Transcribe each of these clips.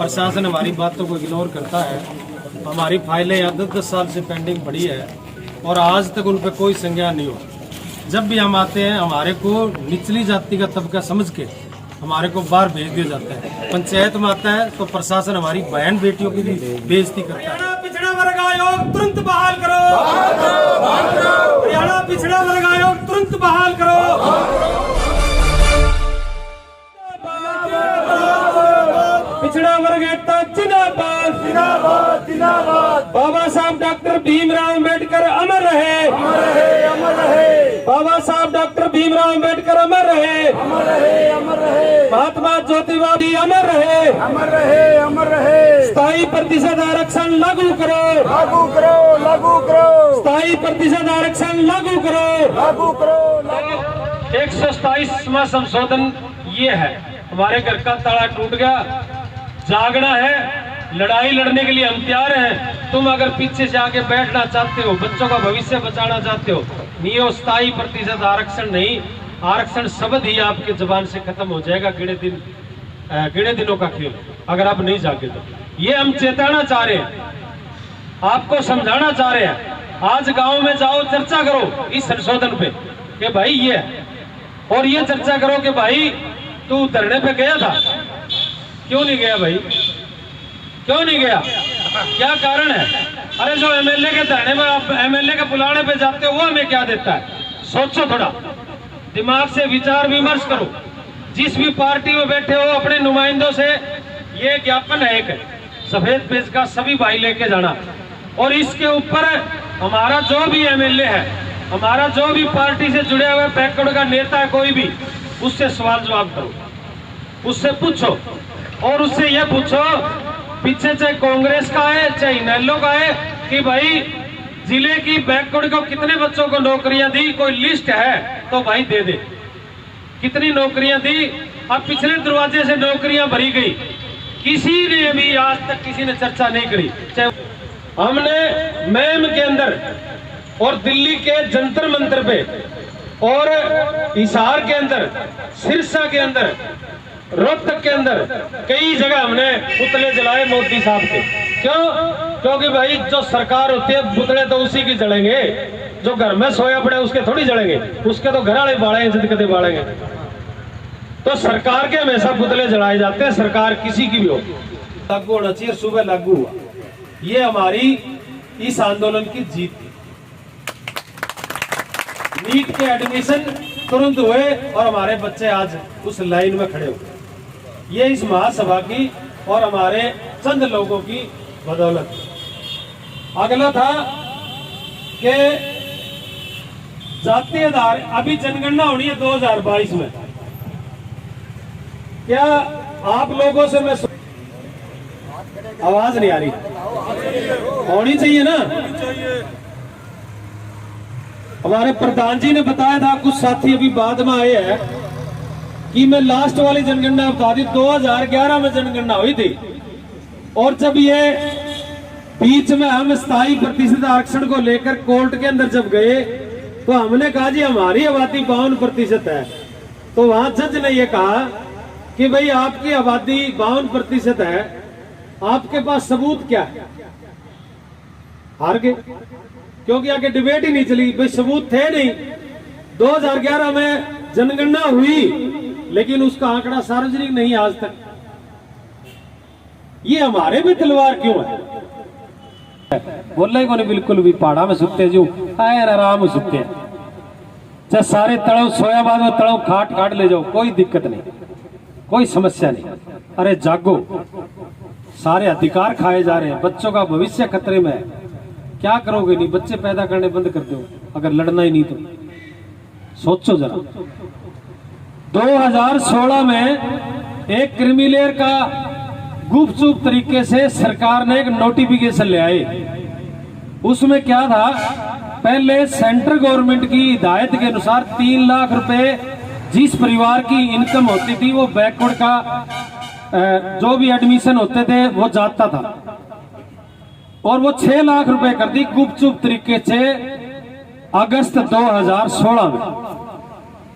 प्रशासन हमारी बातों को इग्नोर करता है। हमारी फाइलें यहाँ 10-10 साल से पेंडिंग पड़ी है और आज तक उन पर कोई संज्ञान नहीं हुआ। जब भी हम आते हैं हमारे को निचली जाति का तबका समझ के हमारे को बाहर भेज दिया जाता है। पंचायत में आता है तो प्रशासन हमारी बहन बेटियों की भी बेइज्जती करता है। पिछड़ा वर्ग आयोग तुरंत बहाल करो। हरियाणा पिछड़ा वर्ग आयोग तुरंत बहाल करो। पिछड़ा वर्ग एकता जिंदाबाद जिंदाबाद जिंदाबाद। बाबा साहब डॉक्टर भीमराव अम्बेडकर अमर रहे अमर रहे अमर रहे। बाबा साहब डॉक्टर भीमराव अम्बेडकर अमर रहे अमर रहे अमर रहे। महात्मा ज्योतिबा भी अमर रहे अमर रहे अमर रहे। 27% आरक्षण लागू करो लागू करो लागू करो। 27% आरक्षण लागू करो लागू करो। 127वां संशोधन ये है। हमारे घर का ताला टूट गया, जागना है, लड़ाई लड़ने के लिए हम तैयार हैं। तुम अगर पीछे से आके बैठना चाहते हो, बच्चों का भविष्य बचाना चाहते हो, नियो 27% आरक्षण नहीं, आरक्षण शब्द ही आपके जबान से खत्म हो जाएगा। गिने दिनों का खेल अगर आप नहीं जागे तो। ये हम चेताना चाह रहे हैं, आपको समझाना चाह रहे हैं। आज गांव में जाओ, चर्चा करो इस संशोधन पे कि भाई ये, और ये चर्चा करो कि भाई तू धरने पे गया था, क्यों नहीं गया भाई, क्यों नहीं गया, क्या कारण है? अरे जो एमएलए के धरने में, एमएलए के बुलाने पे जाते हो वो हमें क्या देता है? सोचो, थोड़ा दिमाग से विचार विमर्श करो। जिस भी पार्टी में बैठे हो अपने नुमाइंदों से ये ज्ञापन है, एक सफेद पेज का सभी भाई लेके जाना, और इसके ऊपर हमारा जो भी एमएलए है, हमारा जो भी पार्टी से जुड़े हुए बैकवर्ड का नेता है कोई भी, उससे सवाल जवाब करो, उससे पूछो, और उससे यह पूछो पीछे चाहे कांग्रेस का है चाहे इनेलो का है कि भाई जिले की बैकवर्ड को कितने बच्चों को नौकरियां दी, कोई लिस्ट है तो भाई दे दे, कितनी नौकरियां दी। अब पिछले दरवाजे से नौकरियां भरी गई, किसी ने भी आज तक किसी ने चर्चा नहीं करी। चाहे हमने मैम के अंदर और दिल्ली के जंतर मंतर पे और हिसार के अंदर, सिरसा के अंदर, रोहतक के अंदर कई जगह हमने पुतले जलाए मोदी साहब के। क्यों? क्योंकि भाई जो सरकार होती है पुतले तो उसी की जलेंगे, जो घर में सोया पड़े उसके थोड़ी जलेंगे, उसके तो घर वाले बाड़ेंगे, जिद कदे बाड़ेंगे। तो सरकार के हमेशा पुतले जलाए जाते हैं, सरकार किसी की भी हो। लागू होना चाहिए, सुबह लागू हुआ। ये हमारी इस आंदोलन की जीत थी। नीट के एडमिशन तुरंत हुए और हमारे बच्चे आज उस लाइन में खड़े हुए। ये इस महासभा की और हमारे चंद लोगों की बदौलत। अगला था कि जातीय आधार, अभी जनगणना होनी है 2022 में। क्या आप लोगों से मैं, आवाज नहीं आ रही, होनी चाहिए ना? हमारे प्रधान जी ने बताया था, कुछ साथी अभी बाद में आए हैं, कि मैं लास्ट वाली जनगणना बता दी। 2011 में जनगणना हुई थी, और जब ये बीच में हम 27% आरक्षण को लेकर कोर्ट के अंदर जब गए तो हमने कहा जी हमारी आबादी 52% है। तो वहां जज ने ये कहा कि भाई आपकी आबादी 52% है, आपके पास सबूत क्या है? हार गए, क्योंकि आगे डिबेट ही नहीं चली, भाई सबूत थे नहीं। 2011 में जनगणना हुई लेकिन उसका आंकड़ा सार्वजनिक नहीं आज तक। ये हमारे भी तलवार क्यों है? बोले को नहीं, बिल्कुल भी पहाड़ा में सुते जो आए आराम में सुते हैं, चाहे सारे तड़व सोयाबाद में तड़व खाट खाट ले जाओ, कोई दिक्कत नहीं, कोई समस्या नहीं। अरे जागो, सारे अधिकार खाए जा रहे हैं, बच्चों का भविष्य खतरे में है। क्या करोगे? नहीं, बच्चे पैदा करने बंद कर दो अगर लड़ना ही नहीं तो। सोचो जरा, 2016 में एक क्रिमिलेयर का गुपचुप तरीके से सरकार ने एक नोटिफिकेशन ले आए। उसमें क्या था, पहले सेंट्रल गवर्नमेंट की हिदायत के अनुसार 3 लाख रुपए जिस परिवार की इनकम होती थी वो बैकवर्ड का जो भी एडमिशन होते थे वो जाता था, और वो 6 लाख रुपए कर दी गुपचुप तरीके से अगस्त 2016 में।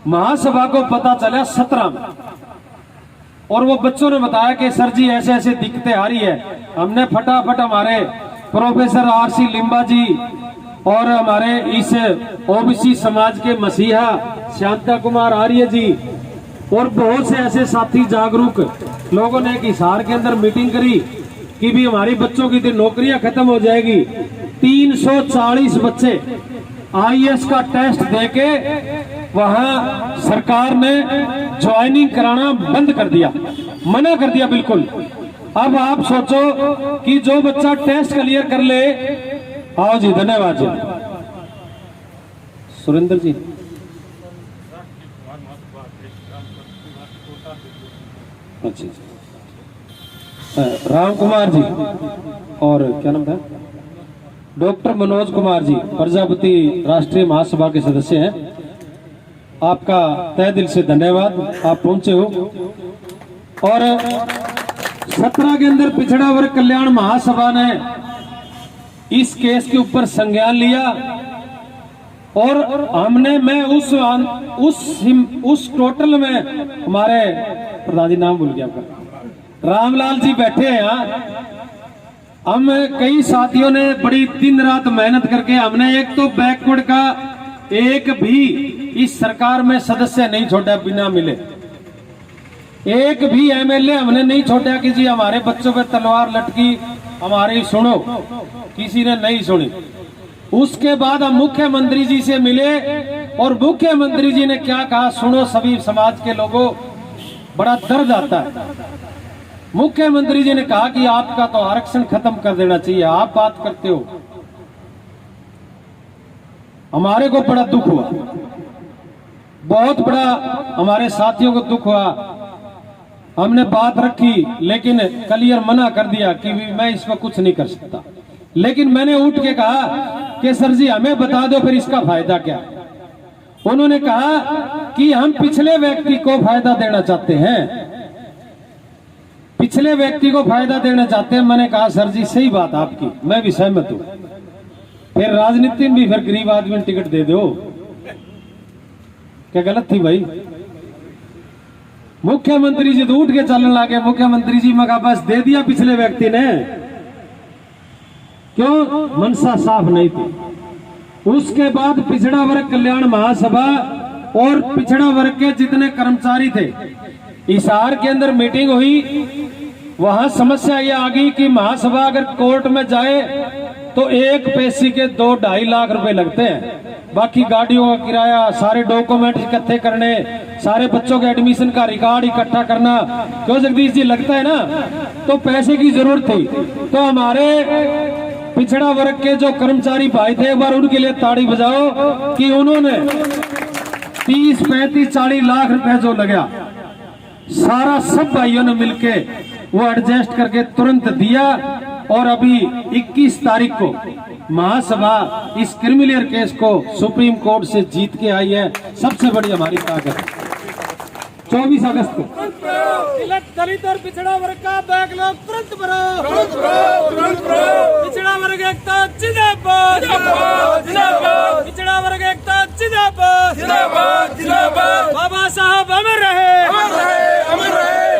महासभा को पता चला 17 में, और वो बच्चों ने बताया कि सर जी ऐसे ऐसे दिक्कतें आ रही है। हमने फटाफट हमारे प्रोफेसर RC लिम्बा जी और हमारे इस ओबीसी समाज के मसीहा शांता कुमार आर्य जी और बहुत से ऐसे साथी जागरूक लोगों ने एक हिसार के अंदर मीटिंग करी कि भी हमारी बच्चों की नौकरियां खत्म हो जाएगी। 340 बच्चे IAS का टेस्ट देके वहां सरकार ने ज्वाइनिंग कराना बंद कर दिया, मना कर दिया बिल्कुल। अब आप सोचो कि जो बच्चा टेस्ट क्लियर कर ले, आओ जी, धन्यवाद जी सुरेंद्र जी। अच्छा, राम कुमार जी और क्या नाम था, डॉक्टर मनोज कुमार जी प्रजापति राष्ट्रीय महासभा के सदस्य हैं। आपका तहे दिल से धन्यवाद, आप पहुंचे हो। और 17 के अंदर पिछड़ा वर्ग कल्याण महासभा ने इस केस के ऊपर संज्ञान लिया और हमने मैं उस टोटल में हमारे प्रधान जी, नाम भूल गया आपका, रामलाल जी बैठे हैं यहाँ। हम कई साथियों ने बड़ी दिन रात मेहनत करके हमने एक तो बैकवर्ड का एक भी इस सरकार में सदस्य नहीं छोड़ा बिना मिले, एक भी MLA हमने नहीं छोड़ा कि जी हमारे बच्चों पे तलवार लटकी हमारी सुनो, किसी ने नहीं सुनी। उसके बाद हम मुख्यमंत्री जी से मिले और मुख्यमंत्री जी ने क्या कहा सुनो सभी समाज के लोगों, बड़ा दर्द आता है। मुख्यमंत्री जी ने कहा कि आपका तो आरक्षण खत्म कर देना चाहिए, आप बात करते हो। हमारे को बड़ा दुख हुआ, बहुत बड़ा हमारे साथियों को दुख हुआ। हमने बात रखी लेकिन क्लियर मना कर दिया कि मैं इसमें कुछ नहीं कर सकता। लेकिन मैंने उठ के कहा कि सर जी हमें बता दो फिर इसका फायदा क्या। उन्होंने कहा कि हम पिछले व्यक्ति को फायदा देना चाहते हैं, पिछले व्यक्ति को फायदा देना चाहते हैं। मैंने कहा सर जी सही बात आपकी, मैं भी सहमत हूं। फिर राजनीति में भी फिर गरीब आदमी टिकट दे दो, क्या गलत थी भाई? मुख्यमंत्री जी तो उठ के चलने लगे। मुख्यमंत्री जी मैं कहा बस दे दिया पिछले व्यक्ति ने, क्यों? मनसा साफ नहीं थी। उसके बाद पिछड़ा वर्ग कल्याण महासभा और पिछड़ा वर्ग के जितने कर्मचारी थे, हिसार के अंदर मीटिंग हुई। वहां समस्या ये आ गई कि महासभा अगर कोर्ट में जाए तो एक पेशी के 2-2.5 लाख रुपए लगते हैं। बाकी गाड़ियों का किराया, सारे डॉक्यूमेंट इकट्ठे करने, सारे बच्चों के एडमिशन का रिकॉर्ड इकट्ठा करना, क्यों जगदीश जी लगता है ना, तो पैसे की जरूरत थी। तो हमारे पिछड़ा वर्ग के जो कर्मचारी भाई थे, एक बार उनके लिए ताड़ी बजाओ कि उन्होंने 30, 35, 40 लाख रुपए जो लगा सारा सब भाइयों ने मिलके वो एडजस्ट करके तुरंत दिया। और अभी 21 तारीख को महासभा इस क्रिमिनल केस को सुप्रीम कोर्ट से जीत के आई है। सबसे बड़ी हमारी ताकत 24 अगस्त को दलित और पिछड़ा वर्ग का बैकलॉग तुरंत भरो, पिछड़ा वर्ग एकता जिंदाबाद, पिछड़ा वर्ग एकता जिंदाबाद, बाबा साहब अमर रहे,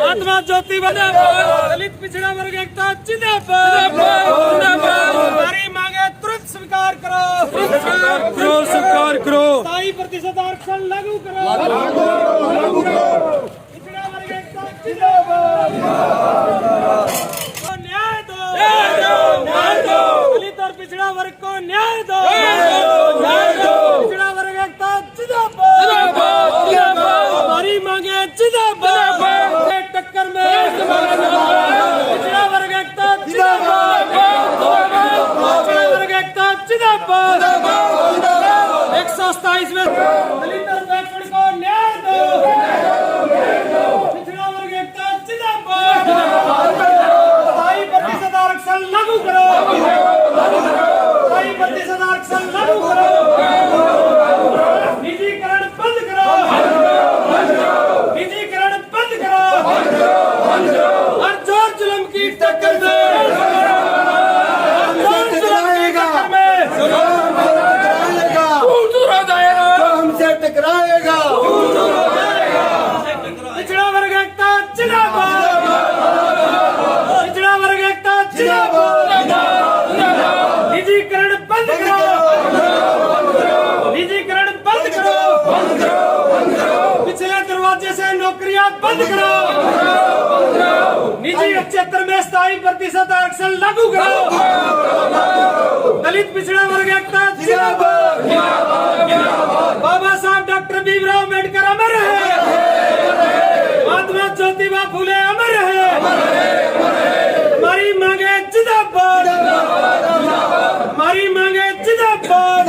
आत्मा ज्योति बने, दलित पिछड़ा वर्ग एकता जिंदाबाद, हमारी मांगे तुरंत स्वीकार करो, स्वीकार करो, 2% आरक्षण लागू करो, पिछड़ा वर्ग एकता जिंदाबाद, न्याय दो, दलित और पिछड़ा वर्ग को न्याय दो, पिछड़ा वर्ग एकता जिंदाबाद, हमारी मांगे जिंदाबाद, टक्कर में पिछड़ा वर्ग एकता जिंदाबाद, पिछड़ा वर्ग एकता जिंदाबाद, 127 में दलित और बैकवर्ड को न्याय दो, पिछड़ा वर्ग एकता जिंदाबाद, 2% आरक्षण लागू करो, 2% आरक्षण लागू करो, निजीकरण बंद करो, निजीकरण बंद करो, हर जोर जुल्म की टक्कर में, हर जोर जुल्म की टक्कर में हमसे टकराएगा, पिछड़ा वर्ग एकता जिंदाबाद। जिंदाबाद निजीकरण बंद करो निजीकरण बंद करो पिछले दरवाजे से नौकरियां बंद करो निजी 75 में 27% आरक्षण लागू करो दलित पिछड़ा वर्ग एकता जिंदाबाद बाबा साहब डॉक्टर भीमराव अम्बेडकर अमर है महात्मा ज्योतिबा फूले अमर है हमारी मांगे जिंदाबाद हमारी मांगे जिंदाबाद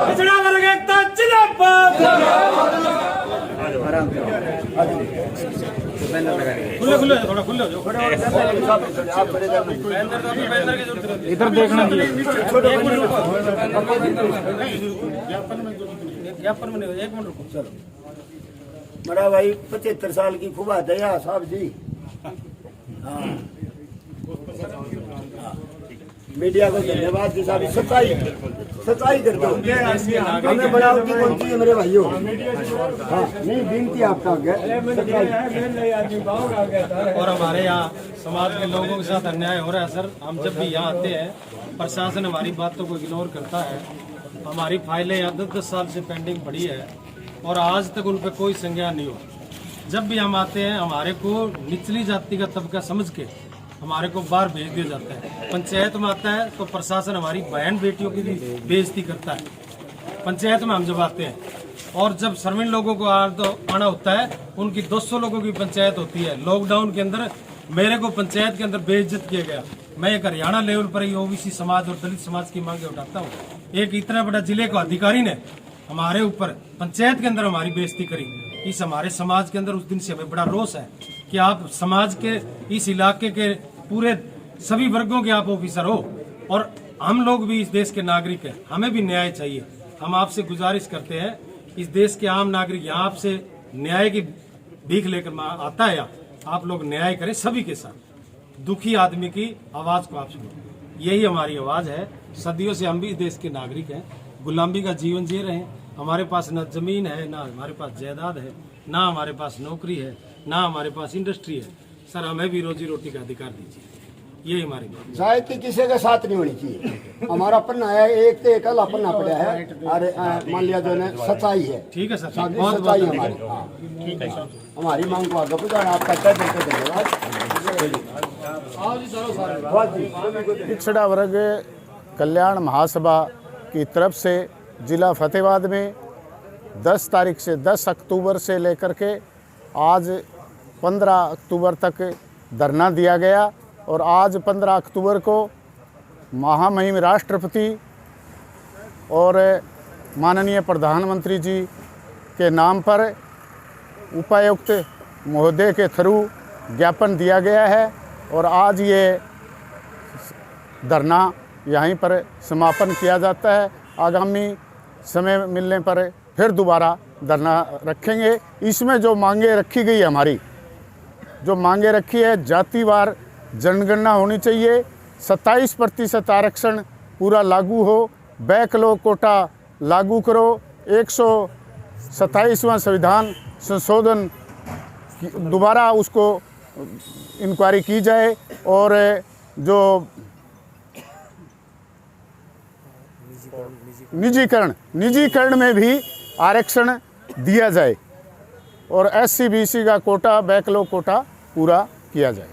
पिछड़ा वर्ग एकता जिंदाबाद खुले खुले थोड़ा खुले हो जाओ इधर देखना चाहिए एक मिनट रुको चलो बड़ा भाई 75 साल की खुबा दया साहब जी। हाँ मीडिया को धन्यवाद जी साहब सच्चाई सच्चाई कर दो हमें बनावटी बोलती है मेरे भाइयों। हाँ नहीं विनती आपका और हमारे यहाँ समाज के लोगों के साथ अन्याय हो रहा है सर। हम जब भी यहाँ आते हैं प्रशासन हमारी बातों को इग्नोर करता है। हमारी फाइलें यहाँ 10-10 साल से पेंडिंग पड़ी है और आज तक उन पर कोई संज्ञान नहीं हुआ। जब भी हम आते हैं हमारे को निचली जाति का तबका समझ के हमारे को बाहर भेज दिया जाता है। पंचायत में आता है तो प्रशासन हमारी बहन बेटियों की भी बेइज्जती करता है पंचायत में हम जब आते हैं। और जब सर्विन लोगों को आना होता है उनकी 200 लोगों की पंचायत होती है। लॉकडाउन के अंदर मेरे को पंचायत के अंदर बेइज्जत किया गया। मैं एक हरियाणा लेवल पर ही ओबीसी समाज और दलित समाज की मांगे उठाता हूँ। एक इतना बड़ा जिले का अधिकारी ने हमारे ऊपर पंचायत के अंदर हमारी बेइज्जती करी। इस हमारे समाज के अंदर उस दिन से हमें बड़ा रोष है कि आप समाज के इस इलाके के पूरे सभी वर्गों के आप ऑफिसर हो और हम लोग भी इस देश के नागरिक हैं। हमें भी न्याय चाहिए। हम आपसे गुजारिश करते हैं इस देश के आम नागरिक यहाँ आपसे न्याय की भीख लेकर आता है। आप लोग न्याय करें सभी के साथ। दुखी आदमी की आवाज को आप सुनो। यही हमारी आवाज है। सदियों से हम भी इस देश के नागरिक हैं। गुलामी का जीवन जी रहे हैं। हमारे पास न जमीन है, ना हमारे पास जायदाद है, ना हमारे पास नौकरी है, ना हमारे पास इंडस्ट्री है। सर हमें भी रोजी रोटी का अधिकार दीजिए। यही हमारी बात। जायती किसी के साथ नहीं होनी चाहिए। हमारा पन्ना है एक तो एक पन्ना पड़ा है अरे मान लिया जो सच्चाई है। ठीक है सर बहुत सच्चाई हमारी। हाँ ठीक है हमारी मांग को आगे बढ़ाना आपका तय दिल से धन्यवाद। पिछड़ा वर्ग कल्याण महासभा की तरफ से जिला फतेहाबाद में 10 तारीख से 10 अक्टूबर से लेकर के आज 15 अक्टूबर तक धरना दिया गया और आज 15 अक्टूबर को महामहिम राष्ट्रपति और माननीय प्रधानमंत्री जी के नाम पर उपायुक्त महोदय के थ्रू ज्ञापन दिया गया है और आज ये धरना यहीं पर समापन किया जाता है। आगामी समय मिलने पर फिर दोबारा धरना रखेंगे। इसमें जो मांगे रखी गई हमारी जो मांगे रखी है जातिवार जनगणना होनी चाहिए, 27% आरक्षण पूरा लागू हो, बैकलॉग कोटा लागू करो, 127वां संविधान संशोधन दोबारा उसको इंक्वायरी की जाए और जो निजीकरण में भी आरक्षण दिया जाए और SC BC का कोटा बैकलॉग कोटा पूरा किया जाए।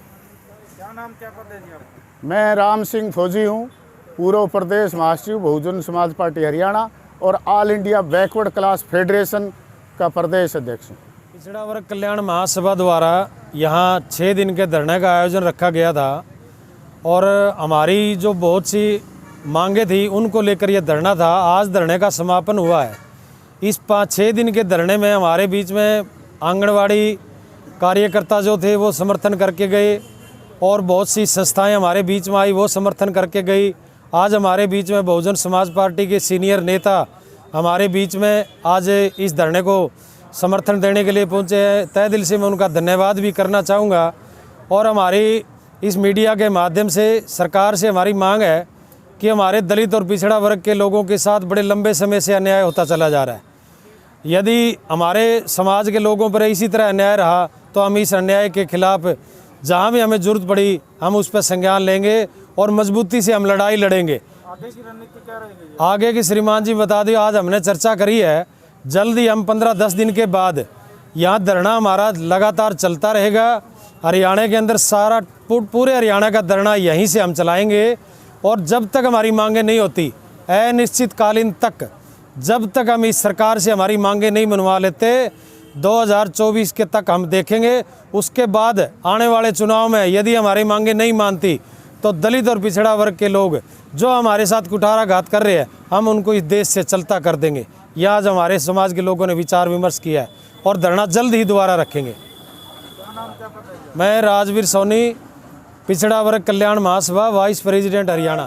क्या नाम क्या पद है जी आपका? मैं राम सिंह फौजी हूँ, पूर्व प्रदेश महासचिव बहुजन समाज पार्टी हरियाणा और all India backward class federation का प्रदेश अध्यक्ष हूँ। पिछड़ा वर्ग कल्याण महासभा द्वारा यहाँ 6 दिन के धरने का आयोजन रखा गया था और हमारी जो बहुत सी मांगे थी उनको लेकर यह धरना था। आज धरने का समापन हुआ है। इस 5-6 दिन के धरने में हमारे बीच में आंगनवाड़ी कार्यकर्ता जो थे वो समर्थन करके गए और बहुत सी संस्थाएं हमारे बीच में आई वो समर्थन करके गई। आज हमारे बीच में बहुजन समाज पार्टी के सीनियर नेता हमारे बीच में आज इस धरने को समर्थन देने के लिए पहुंचे हैं। तहे दिल से मैं उनका धन्यवाद भी करना चाहूँगा और हमारी इस मीडिया के माध्यम से सरकार से हमारी मांग है कि हमारे दलित और पिछड़ा वर्ग के लोगों के साथ बड़े लंबे समय से अन्याय होता चला जा रहा है। यदि हमारे समाज के लोगों पर इसी तरह अन्याय रहा तो हम इस अन्याय के खिलाफ जहाँ भी हमें जरूरत पड़ी हम उस पर संज्ञान लेंगे और मजबूती से हम लड़ाई लड़ेंगे। आगे की श्रीमान जी बता दी, आज हमने चर्चा करी है, जल्दी हम 15-10 दिन के बाद यहाँ धरना हमारा लगातार चलता रहेगा। हरियाणा के अंदर सारा पूरे हरियाणा का धरना यहीं से हम चलाएंगे और जब तक हमारी मांगें नहीं होती, अनिश्चितकालीन तक, जब तक हम इस सरकार से हमारी मांगें नहीं मनवा लेते, 2024 के तक हम देखेंगे। उसके बाद आने वाले चुनाव में यदि हमारी मांगें नहीं मानती तो दलित और पिछड़ा वर्ग के लोग जो हमारे साथ कुठाराघात कर रहे हैं, हम उनको इस देश से चलता कर देंगे। यह आज हमारे समाज के लोगों ने विचार विमर्श किया है और धरना जल्द ही दोबारा रखेंगे। मैं राजवीर सोनी, पिछड़ा वर्ग कल्याण महासभा, वाइस प्रेसिडेंट हरियाणा।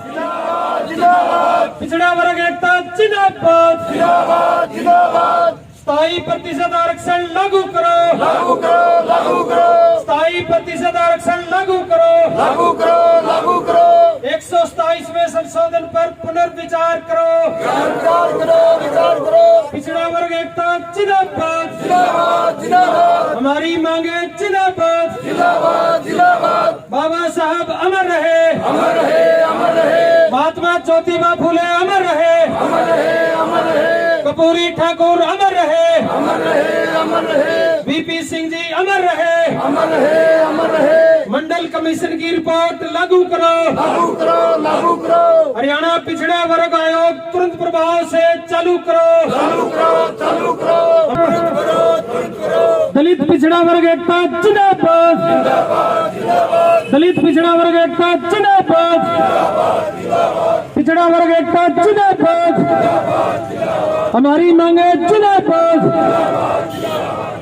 पिछड़ा वर्ग एकता जिंदाबाद, जिंदाबाद, जिंदाबाद। 27% आरक्षण लागू करो, लागू करो, लागू करो। 27% आरक्षण लागू करो, लागू करो, लागू करो। 127वें संशोधन पर पुनर्विचार करो, विचार करो, विचार करो। पिछड़ा वर्ग एकता जिंदाबाद, जिंदाबाद, जिंदाबाद। हमारी मांगे जिंदाबाद, जिंदाबाद, जिंदाबाद। बाबा साहब अमर रहे, अमर रहे, अमर रहे। महात्मा ज्योतिबा फुले अमर रहे, अमर रहे, अमर रहे। कपूरी ठाकुर अमर रहे, अमर रहे, अमर रहे। वीपी सिंह जी अमर रहे, अमर रहे, अमर रहे। मंडल कमीशन की रिपोर्ट लागू करो, लागू करो, लागू करो। हरियाणा पिछड़ा वर्ग आयोग तुरंत प्रभाव से चालू करो, चालू करो, चालू करो, तुरंत करो, तुरंत करो। दलित पिछड़ा वर्ग एकता जिंदाबाद, जिंदाबाद, जिंदाबाद। दलित पिछड़ा वर्ग एकता जिंदाबाद, जिंदाबाद, जिंदाबाद। पिछड़ा वर्ग एकता जिंदाबाद, जिंदाबाद, जिंदाबाद। हमारी मांगे जिंदाबाद, जिंदाबाद।